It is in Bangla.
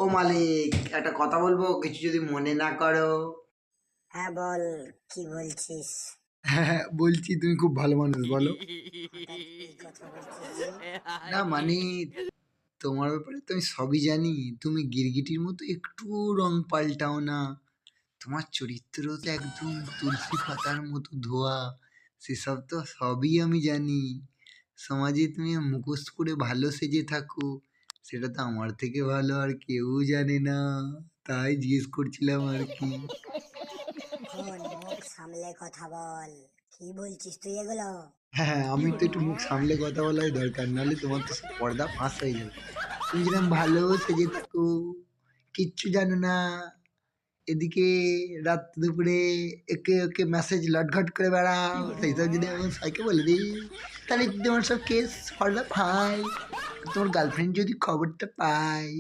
ও মালিক, একটা কথা বলবো, কিছু যদি মনে না করো। হ্যাঁ বল, কি বলছিস? হ্যাঁ হ্যাঁ, বলছি তুমি খুব ভালো মানুষ, বলো। হঠাৎ এই কথা বলছিস যে? না মানে, তোমার ব্যাপারে তো আমি সবই জানি। তুমি গিরগিটির মতো একটু রং পাল্টাও না। তোমার চরিত্র তো একদম তুলসী পাতার মতো ধোয়া। সেসব তো সবই আমি জানি। সমাজে তুমি মুখোশ করে ভালো সেজে থাকো, সেটা তো আমার থেকে ভালো আর কেউ জানে না। তাই জিজ্ঞেস করছিলাম আর কি। শোন, মুখ সামলে কথা বল। কি বলছিস তুই এগুলো? হ্যাঁ হ্যাঁ, আমি তো একটু মুখ সামলে কথা বলাই দরকার, নাহলে তোমার তো সব পর্দা ফাঁস হয়ে যাবে। তুমি যেরকম ভালো সেজে থাকো, কিচ্ছু জানো না, এদিকে রাত দুপুরে একে ওকে মেসেজ লটঘট করে বেড়াও, সেই সব যদি আমি সাইকে বলে দিই, তাহলে তোমার সব কেস পর্দা ফাঁস। তোমার গার্লফ্রেন্ড যদি খবরটা পায়,